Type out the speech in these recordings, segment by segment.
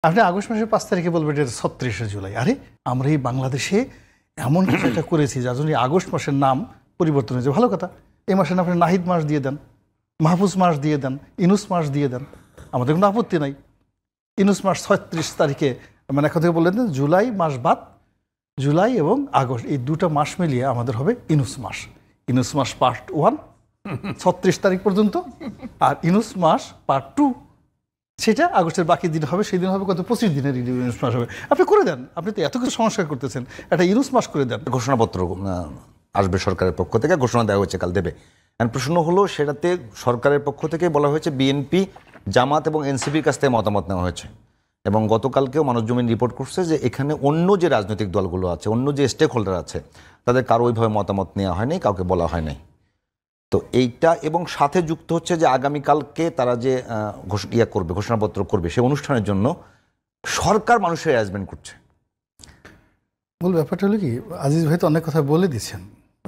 আপনি আগস্ট মাসের 5 তারিখে বলবেন এটা 36শে জুলাই। আরে আমরা এই বাংলাদেশে এমন কিছু একটা করেছি যার জন্য আগস্ট মাসের নাম পরিবর্তন হয়েছে। ভালো কথা, এই মাসের নাম আপনি নাহিদ মাস দিয়ে দেন, মাহফুজ মাস দিয়ে দেন, ইনুস মাস দিয়ে দেন, আমাদের কোনো আপত্তি নাই। ইনুস মাস 36 তারিখে, মানে এখন থেকে বললেন জুলাই মাস বাদ, জুলাই এবং আগস্ট এই দুটো মাস মিলিয়ে আমাদের হবে ইনুস মাস। ইনুস মাস পার্ট 1 36 তারিখ পর্যন্ত, আর ইনুস মাস পার্ট 2 সেটা আগস্টের বাকি দিন হবে, সেই দিন হবে কত 25 দিনের ইনুস মাস হবে। আপনি করে দেন, আপনি তো এত কিছু সংস্কার করতেছেন, একটা ইনুস মাস করে দেন। ঘোষণাপত্র আসবে সরকারের পক্ষ থেকে, ঘোষণা দেওয়া হয়েছে কাল দেবে। প্রশ্ন হলো সেটাতে সরকারের পক্ষ থেকে বলা হয়েছে বিএনপি, জামাত এবং এনসিপির কাছ থেকে মতামত নেওয়া হয়েছে, এবং গতকালকেও মানবজমিন রিপোর্ট করছে যে এখানে অন্য যে রাজনৈতিক দলগুলো আছে, অন্য যে স্টেক হোল্ডার আছে, তাদের কারো ওইভাবে মতামত নেওয়া হয়নি, কাউকে বলা হয় নাই। তো এইটা এবং সাথে যুক্ত হচ্ছে যে আগামীকালকে তারা যে করবে, ঘোষণাপত্র করবে, সেই অনুষ্ঠানের জন্য সরকার মানুষের অ্যারেঞ্জমেন্ট করছে। মূল ব্যাপারটা হলো কি, আজিজ ভাই তো অনেক কথা বলে দিচ্ছেন,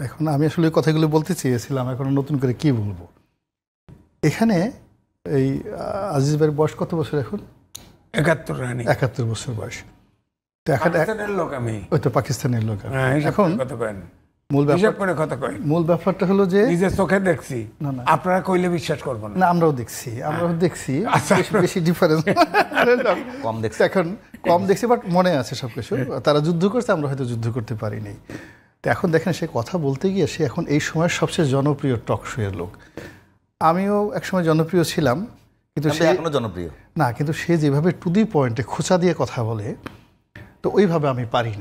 এখন আমি আসলে ওই কথাগুলো বলতে চেয়েছিলাম, এখন নতুন করে কি বলবো। এখানে এই আজিজ ভাইয়ের বয়স কত বছর এখন? 71 বছর বয়স। তো এখন ওই তো পাকিস্তানের লোক। এখন মূল ব্যাপারটা হলো যে নিজের চোখে দেখছি, আপনারা কইলে বিশ্বাস করবো না। আমরাও দেখছি বেশি ডিফারেন্স কম দেখছি, এখন কম দেখছি, বাট মনে আছে সবকিছু। তারা যুদ্ধ করছে, আমরা হয়তো যুদ্ধ করতে পারিনি। তো এখন দেখেন, সে কথা বলতে গিয়ে সে এখন এই সময়ের সবচেয়ে জনপ্রিয় টক শো এর লোক। আমিও একসময় জনপ্রিয় ছিলাম, কিন্তু সে এখনো জনপ্রিয় না, কিন্তু সে যেভাবে টু দি পয়েন্টে খোঁচা দিয়ে কথা বলে, তো ওইভাবে আমি পারি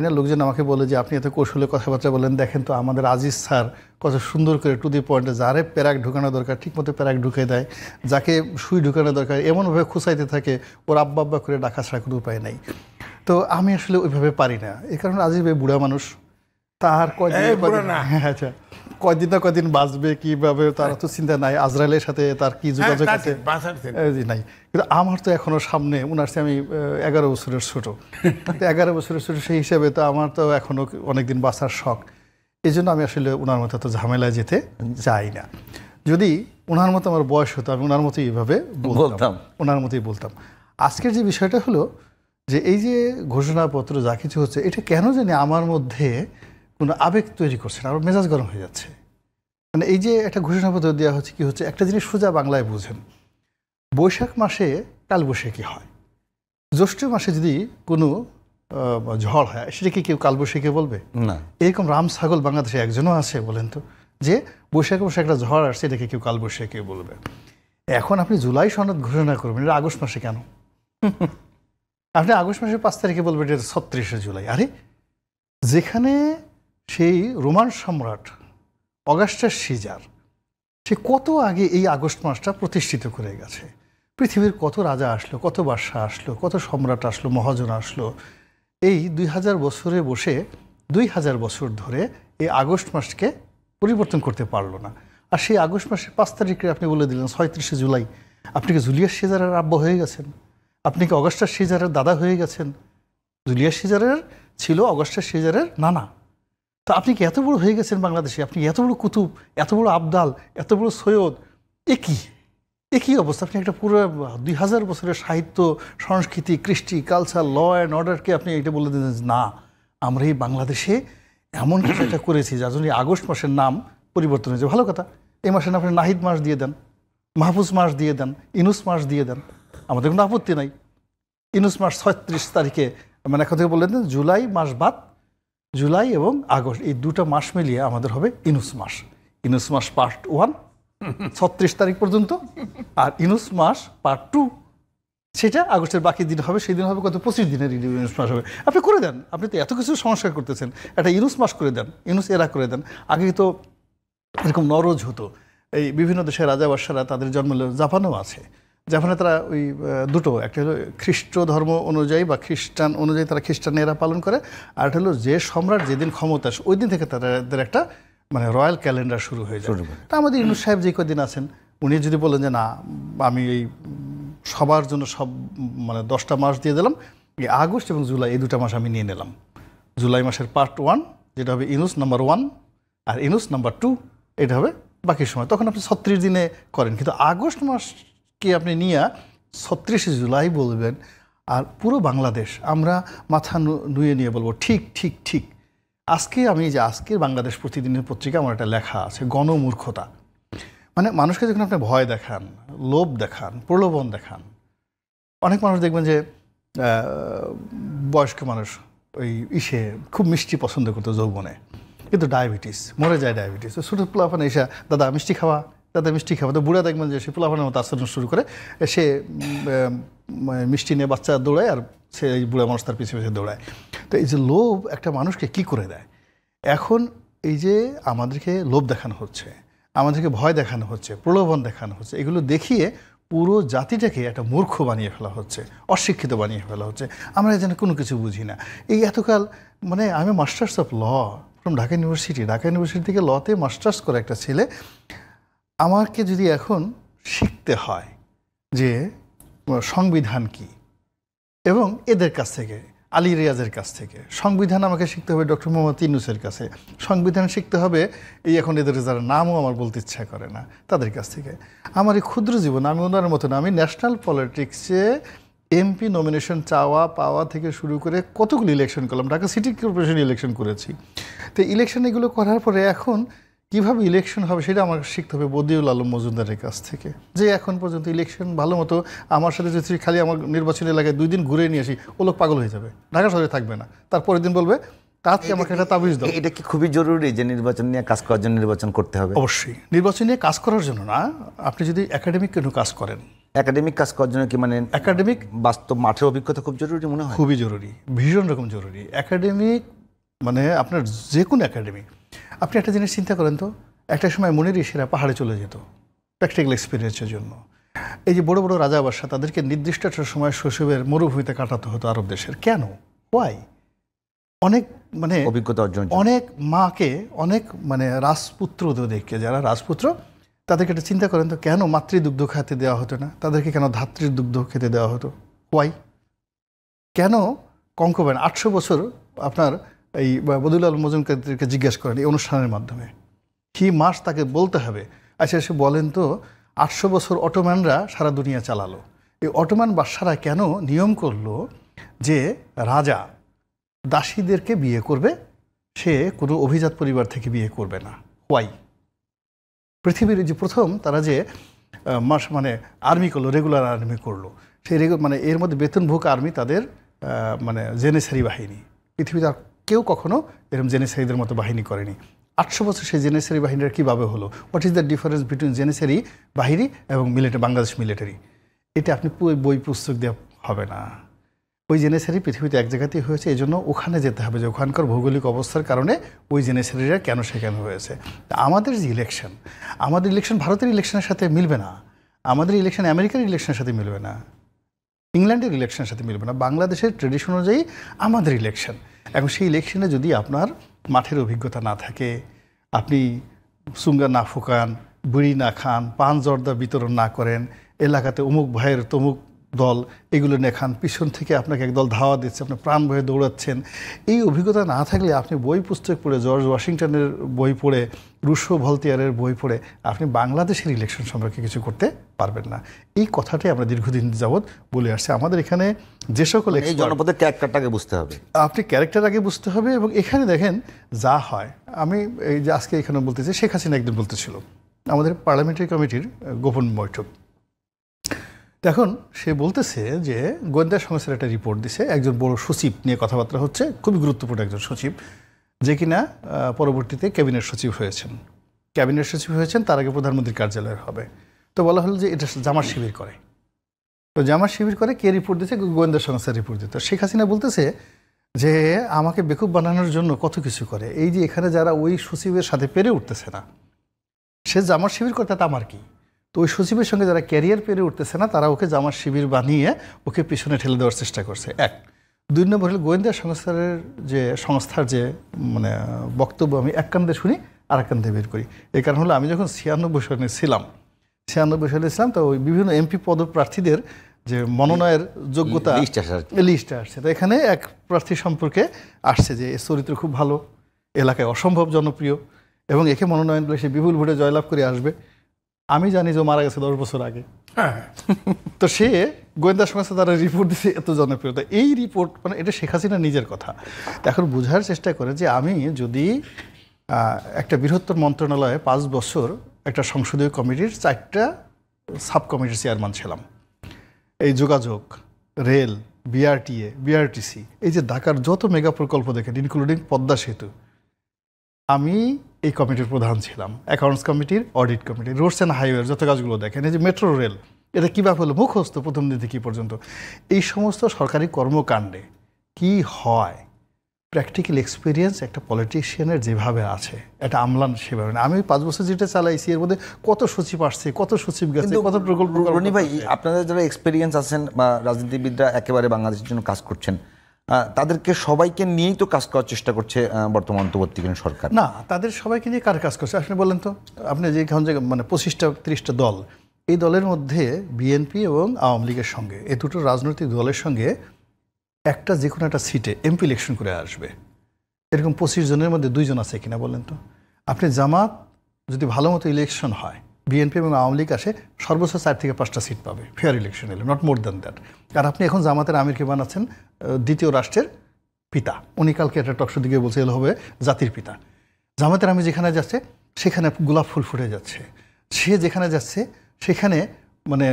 না, লোকজন আমাকে বলে যে আপনি এত কৌশলে কথাবার্তা বলেন, দেখেন তো আমাদের আজিজ স্যার কত সুন্দর করে টু দি পয়েন্টে, যারে প্যারাক ঢুকানো দরকার ঠিকমতো প্যারাক ঢুকে দেয়, যাকে সুই ঢুকানো দরকার এমনভাবে খুঁচাইতে থাকে, ওর আব্বা আব্বা করে ডাকা ছাড়া কোনো উপায় নাই। তো আমি আসলে ওইভাবে পারি না। এই কারণে আজিজ ভাই বুড়া মানুষ, তার কয়দিন বাঁচবে কিভাবে তার তো চিন্তা নাই, আজরাইলের সাথে তার কি যোগাযোগ আছে নাই। কিন্তু আমার তো এখনো সামনে, উনার চেয়ে আমি 11 বছরের ছোট, 11 বছরের ছোট, সেই হিসাবে তো আমার তো এখনো অনেকদিন বাঁচার শখ। এই জন্য আমি আসলে ওনার মতো তো ঝামেলায় যেতে চাই না। যদি ওনার মতো আমার বয়স হতো, আমি ওনার মতোই এইভাবে বলতাম। আজকের যে বিষয়টা হলো যে এই যে ঘোষণাপত্র যা কিছু হচ্ছে, এটা কেন জানি আমার মধ্যে কোনো আবেগ তৈরি করছে না, আমার মেজাজ গরম হয়ে যাচ্ছে। মানে এই যে একটা ঘোষণাপত্র দেওয়া হচ্ছে, কি হচ্ছে, একটা জিনিস সোজা বাংলায় বুঝেন, বৈশাখ মাসে কালবৈশাখী হয়, জ্যৈষ্ঠ মাসে যদি কোনো ঝড় হয়, সেটাকে কেউ কালবৈশাখী বলবে না। এরকম রাম ছাগল বাংলাদেশে একজনও আছে বলেন তো, যে বৈশাখ মাসে একটা ঝড় আসছে, এটাকে কেউ কালবৈশাখী বলবে। এখন আপনি জুলাই সনদ ঘোষণা করবেন, এটা আগস্ট মাসে কেন? আপনি আগস্ট মাসের 5 তারিখে বলবেন এটা 36শে জুলাই। আরে যেখানে সেই রোমান সম্রাট অগাস্টাস সিজার, সে কত আগে এই আগস্ট মাসটা প্রতিষ্ঠিত করে গেছে। পৃথিবীর কত রাজা আসলো, কত বাদশাহ আসলো, কত সম্রাট আসলো, মহাজন আসলো, এই 2000 বছরে বসে 2000 বছর ধরে এই আগস্ট মাসকে পরিবর্তন করতে পারলো না। আর সেই আগস্ট মাসের 5 তারিখে আপনি বলে দিলেন 36শে জুলাই। আপনি কি জুলিয়াস সিজারের আব্বা হয়ে গেছেন? আপনি কি অগাস্টাস সিজারের দাদা হয়ে গেছেন? জুলিয়াস সিজারের ছিল অগাস্টাস সিজারের নানা। তো আপনি কি এত বড় হয়ে গেছেন বাংলাদেশে? আপনি এত বড় কুতুব, এত বড় আবদাল, এত বড় সৈয়দ, একই অবস্থা। আপনি একটা পুরো 2000 বছরের সাহিত্য, সংস্কৃতি, কৃষ্টি, কালচার, ল অ্যান্ড অর্ডারকে আপনি এটা বলে দিলেন না, আমরা এই বাংলাদেশে এমন কিছু একটা করেছি যার জন্য আগস্ট মাসের নাম পরিবর্তন হয়েছে। ভালো কথা, এই মাসের নাম আপনি নাহিদ মাস দিয়ে দেন, মাহফুজ মাস দিয়ে দেন, ইনুস মাস দিয়ে দেন, আমাদের কোনো আপত্তি নাই। ইনুস মাস 36 তারিখে, মানে এখন থেকে বললেন জুলাই মাস বাদ, জুলাই এবং আগস্ট এই দুটো মাস মিলিয়ে আমাদের হবে ইনুস মাস। ইনুস মাস পার্ট 1 36 তারিখ পর্যন্ত, আর ইনুস মাস পার্ট 2 সেটা আগস্টের বাকি দিন হবে, সেই দিন হবে কত 25 দিনের ইনুস মাস হবে। আপনি করে দেন, আপনি তো এত কিছু সংস্কার করতেছেন, একটা ইনুস মাস করে দেন, ইনুস এরা করে দেন। আগে তো এরকম নরজ হতো, এই বিভিন্ন দেশের রাজা বাদশারা তাদের জন্ম, জাপানেও আছে, জাপানে তারা ওই দুটো, একটা হলো খ্রিস্ট ধর্ম অনুযায়ী বা খ্রিস্টান অনুযায়ী তারা খ্রিস্টানেরা পালন করে, আর একটা হলো যে সম্রাট যেদিন ক্ষমতা আসে ওই দিন থেকে তাদের একটা মানে রয়্যাল ক্যালেন্ডার শুরু হয়ে যায়। তা আমাদের ইউনুস সাহেব যে কদিন আছেন, উনি যদি বলেন যে না আমি এই সবার জন্য সব মানে 10টা মাস দিয়ে দিলাম, এই আগস্ট এবং জুলাই এই 2টা মাস আমি নিয়ে নিলাম। জুলাই মাসের পার্ট 1 যেটা হবে ইনুস নাম্বার 1, আর ইনুস নাম্বার 2 এটা হবে বাকি সময়, তখন আপনি 36 দিনে করেন। কিন্তু আগস্ট মাস কি আপনি নিয়ে 36 জুলাই বলবেন, আর পুরো বাংলাদেশ আমরা মাথা নুয়ে নিয়ে বলবো ঠিক ঠিক ঠিক। আজকে আমি যে আজকের বাংলাদেশ প্রতিদিনের পত্রিকা আমার একটা লেখা আছে, গণমূর্খতা। মানে মানুষকে যখন আপনি ভয় দেখান, লোভ দেখান, প্রলোভন দেখান, অনেক মানুষ দেখবেন যে বয়স্ক মানুষ ওই খুব মিষ্টি পছন্দ করতো যৌবনে, কিন্তু ডায়াবেটিস, মরে যায় ডায়াবেটিস। ছোটো পোলাপানে এসে দাদা মিষ্টি খাওয়া, দাদা মিষ্টি খাওয়া, তো বুড়া দেখবেন যে সে পোলাপানের মতো আচরণ শুরু করে, সে মিষ্টি নিয়ে বাচ্চা দৌড়ায় আর সে এই বুড়া মানুষ তার পিছিয়ে পিছিয়ে দৌড়ায়। তো এই যে লোভ একটা মানুষকে কি করে দেয়, এখন এই যে আমাদেরকে লোভ দেখানো হচ্ছে, আমাদেরকে ভয় দেখানো হচ্ছে, প্রলোভন দেখানো হচ্ছে, এগুলো দেখিয়ে পুরো জাতিটাকে একটা মূর্খ বানিয়ে ফেলা হচ্ছে, অশিক্ষিত বানিয়ে ফেলা হচ্ছে। আমরা যেন কোনো কিছু বুঝি না। এই এতকাল মানে আমি masters of law from Dhaka university থেকে লতে মাস্টার্স করে একটা ছেলে, আমাকে যদি এখন শিখতে হয় যে সংবিধান কি, এবং এদের কাছ থেকে আলী রিয়াজের কাছ থেকে সংবিধান আমাকে শিখতে হবে, ডক্টর মোহাম্মদ ইউনূসের কাছে সংবিধান শিখতে হবে, এই এখন এদের যারা নামও আমার বলতে ইচ্ছা করে না তাদের কাছ থেকে। আমার এই ক্ষুদ্র জীবন, আমি ওনার মতো না, আমি ন্যাশনাল পলিটিক্সে এমপি নমিনেশন চাওয়া পাওয়া থেকে শুরু করে কতগুলো ইলেকশন করলাম, ঢাকা সিটি কর্পোরেশন ইলেকশন করেছি। তো ইলেকশন এগুলো করার পরে এখন কীভাবে ইলেকশন হবে সেটা আমার শিখতে হবে বদিউল আলম মজুমদারের কাছ থেকে, যে এখন পর্যন্ত ইলেকশন ভালো মতো আমার সাথে যদি খালি আমার নির্বাচনী এলাকায় 2 দিন ঘুরে নিয়ে আসি, ও লোক পাগল হয়ে যাবে, ঢাকা শহরে থাকবে না, তারপরের দিন বলবে তাতে আমাকে একটা তাবিজ দাও। এটা কি খুবই জরুরি যে নির্বাচন নিয়ে কাজ করার জন্য নির্বাচন করতে হবে? অবশ্যই নির্বাচন নিয়ে কাজ করার জন্য না, আপনি যদি একাডেমিক কোনো কাজ করেন, একাডেমিক কাজ করার জন্য কি মানে একাডেমিক বাস্তব মাঠের অভিজ্ঞতা খুব জরুরি মনে হয়? খুবই জরুরি, ভীষণ রকম জরুরি। একাডেমিক মানে আপনার যে কোনো একাডেমিক, আপনি একটা জিনিস চিন্তা করেন তো, একটা সময় মনের ঋষিরা পাহাড়ে চলে যেত প্র্যাকটিক্যাল এক্সপিরিয়েন্সের জন্য। এই যে বড় বড় রাজা বাদশা, তাদেরকে নির্দিষ্ট একটা সময় শৈশবের মরুভূমিতে কাটাতে হতো আরব দেশের। কেন? ওয়াই? অনেক মানে অভিজ্ঞতা অর্জন, অনেক মাকে, অনেক মানে রাজপুত্রদেরকে, যারা রাজপুত্র তাদেরকে একটা চিন্তা করেন তো, কেন মাতৃদুগ্ধ খেতে দেওয়া হতো না, তাদেরকে কেন ধাত্রীর দুগ্ধ খেতে দেওয়া হতো? ওয়াই? কেন কঙ্কবেন 800 বছর আপনার এই বদিউল আলম মজুমদারকে জিজ্ঞেস করেন এই অনুষ্ঠানের মাধ্যমে, কি মাস তাকে বলতে হবে। আচ্ছা এসে বলেন তো, 800 বছর অটোম্যানরা সারা দুনিয়া চালালো, এই অটোম্যান বাদশারা কেন নিয়ম করলো যে রাজা দাসীদেরকে বিয়ে করবে, সে কোনো অভিজাত পরিবার থেকে বিয়ে করবে না? হোয়াই? পৃথিবীর যে প্রথম তারা যে মানে আর্মি করলো, রেগুলার আর্মি করলো, সেই মানে এর মধ্যে বেতনভোগ আর্মি তাদের মানে জেনেসারি বাহিনী। পৃথিবীতে আর কেউ কখনো এরকম জেনেসারিদের মতো বাহিনী করেনি। 800 বছর সেই জেনেসারি বাহিনীরা কীভাবে হলো? What is the difference between Janissary বাহিনী এবং বাংলাদেশ মিলিটারি? এটা আপনি বই পুস্তক দিয়ে হবে না। ওই জেনেসারি পৃথিবীতে এক জায়গাতেই হয়েছে, এই জন্য ওখানে যেতে হবে যে ওখানকার ভৌগোলিক অবস্থার কারণে ওই জেনেসারিরা কেন সেখানে হয়েছে। আমাদের যে ইলেকশন, আমাদের ইলেকশন ভারতের ইলেকশনের সাথে মিলবে না, আমাদের ইলেকশন আমেরিকার ইলেকশনের সাথে মিলবে না, ইংল্যান্ডের ইলেকশনের সাথে মিলবে না। বাংলাদেশের ট্রেডিশন অনুযায়ী আমাদের ইলেকশন। এখন সেই ইলেকশনে যদি আপনার মাঠের অভিজ্ঞতা না থাকে, আপনি সুঙ্গা না ফুকান, বুড়ি না খান, পান জর্দা বিতরণ না করেন, এলাকাতে অমুক ভাইয়ের তমুক দল এগুলো নেখান, পিছন থেকে আপনাকে একদল ধাওয়া দিচ্ছে, আপনি প্রাণ ভয়ে দৌড়াচ্ছেন, এই অভিজ্ঞতা না থাকলে আপনি বই পুস্তক পড়ে, জর্জ ওয়াশিংটনের বই পড়ে, রুশো ভলতিয়ারের বই পড়ে আপনি বাংলাদেশের ইলেকশন সম্পর্কে কিছু করতে পারবেন না। এই কথাটাই আমরা দীর্ঘদিন যাবৎ বলে আসছি। আমাদের এখানে যে সকল এই জনপদের ক্যারেক্টারটাকে বুঝতে হবে, আপনি ক্যারেক্টার আগে বুঝতে হবে। এবং এখানে দেখেন যা হয়, আমি এই যে আজকে এখানে বলতেছি, শেখ হাসিনা একদিন বলতেছিল আমাদের পার্লামেন্টারি কমিটির গোপন বৈঠক, এখন সে বলতেছে যে গোয়েন্দা সংস্থার একটা রিপোর্ট দিছে, একজন বড় সচিব নিয়ে কথাবার্তা হচ্ছে, খুবই গুরুত্বপূর্ণ একজন সচিব, যে কিনা পরবর্তীতে ক্যাবিনেট সচিব হয়েছেন, তার আগে প্রধানমন্ত্রীর কার্যালয়ের হবে। তো বলা হলো যে এটা জামাত শিবির করে। তো জামাত শিবির করে কে রিপোর্ট দিচ্ছে? গোয়েন্দা সংস্থার রিপোর্ট দিতে। শেখ হাসিনা বলতেছে যে আমাকে বেকুব বানানোর জন্য কত কিছু করে, এই যে এখানে যারা ওই সচিবের সাথে পেরে উঠতেছে না, সে জামাত শিবির করে, তাতে আমার কি? তো ওই সচিবের সঙ্গে যারা ক্যারিয়ার পেরে উঠতেছে না, তারা ওকে জামাত শিবির বানিয়ে ওকে পিছনে ঠেলে দেওয়ার চেষ্টা করছে। 1 2 নম্বর হলো গোয়েন্দা সংস্থার যে মানে বক্তব্য আমি এক কান্দে শুনি আর এক কান্দে বের করি। এই কারণ হলো আমি যখন 96 সালে ছিলাম, তো ওই বিভিন্ন এমপি পদপ্রার্থীদের যে মনোনয়নের যোগ্যতা লিস্টে আসছে, তো এখানে এক প্রার্থী সম্পর্কে আসছে যে এর চরিত্র খুব ভালো, এলাকায় অসম্ভব জনপ্রিয় এবং একে মনোনয়ন দিলে সে বিপুল ভোটে জয়লাভ করে আসবে। আমি জানি যে মারা গেছে 10 বছর আগে, তো সে গোয়েন্দা সংস্থা তারা রিপোর্ট দিচ্ছে এত জনপ্রিয়তা, এই রিপোর্ট মানে এটা শেখ হাসিনা নিজের কথা। এখন বোঝার চেষ্টা করে যে আমি যদি একটা বৃহত্তর মন্ত্রণালয়ে 5 বছর একটা সংসদীয় কমিটির 4টা সাব কমিটির চেয়ারম্যান ছিলাম, এই যোগাযোগ, রেল, বিআরটিএ, বিআরটিসি, এই যে ঢাকার যত মেগা প্রকল্প দেখেন ইনক্লুডিং পদ্মা সেতু, আমি এই কমিটির প্রধান ছিলাম, অ্যাকাউন্টস কমিটির, অডিট কমিটির, রোডস অ্যান্ড হাইওয়ের যত কাজগুলো দেখেন, এই যে মেট্রো রেল, এটা কীভাবে হলো মুখস্থ প্রথম দিন থেকে কী পর্যন্ত, এই সমস্ত সরকারি কর্মকাণ্ডে কি হয় প্র্যাকটিক্যাল এক্সপিরিয়েন্স একটা পলিটিশিয়ানের যেভাবে আছে, এটা আমলান সেভাবে না। আমি 5 বছর যেটা চালাইছি এর মধ্যে কত সচিব আসছে, কত সচিব গেছে, কত প্রকল্প। রনি ভাই, আপনাদের যারা এক্সপিরিয়েন্স আছেন বা রাজনীতিবিদরা একেবারে বাংলাদেশের জন্য কাজ করছেন, তাদেরকে সবাইকে নিয়েই তো কাজ করার চেষ্টা করছে বর্তমান অন্তর্বর্তীকালীন সরকার। না, তাদের সবাইকে নিয়ে কার কাজ করছে আপনি বলেন তো? আপনি যে এখন যে মানে 25টা 30টা দল, এই দলের মধ্যে বিএনপি এবং আওয়ামী লীগের সঙ্গে, এই দুটো রাজনৈতিক দলের সঙ্গে একটা যে কোনো একটা সিটে এমপি ইলেকশন করে আসবে, এরকম 25 জনের মধ্যে 2 জন আছে কিনা বলেন তো? আপনি জামাত যদি ভালো মতো ইলেকশন হয়, বিএনপি এবং আওয়ামী লীগ আসে সর্বোচ্চ 4 থেকে 5টা সিট পাবে ফেয়ার ইলেকশন এলে, নট মোর দ্যান দ্যাট। আর আপনি এখন জামাতের আমিরকে বানাচ্ছেন দ্বিতীয় রাষ্ট্রের পিতা, উনি কালকে একটা টকশো দিকে বলছে এলো হবে জাতির পিতা। জামাতের আমির যেখানে যাচ্ছে সেখানে গোলাপ ফুল ফুটে যাচ্ছে, সে যেখানে যাচ্ছে সেখানে মানে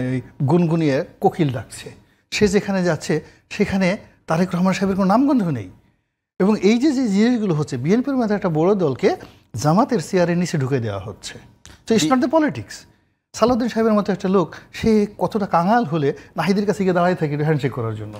গুনগুনিয়ে কোকিল ডাকছে, সে যেখানে যাচ্ছে সেখানে তারেক রহমান সাহেবের কোনো নামগন্ধ নেই। এবং এই যে যে জিনিসগুলো হচ্ছে, বিএনপির মধ্যে একটা বড় দলকে জামাতের চেয়ারের নিচে ঢুকে দেওয়া হচ্ছে। তো it's not the politics. Salauddin সাহেবের মতো একটা লোক, সে কতটা কাঙাল হলে নাহিদের কাছে গিয়ে দাঁড়ায় থাকে হ্যান্ডশেক করার জন্য।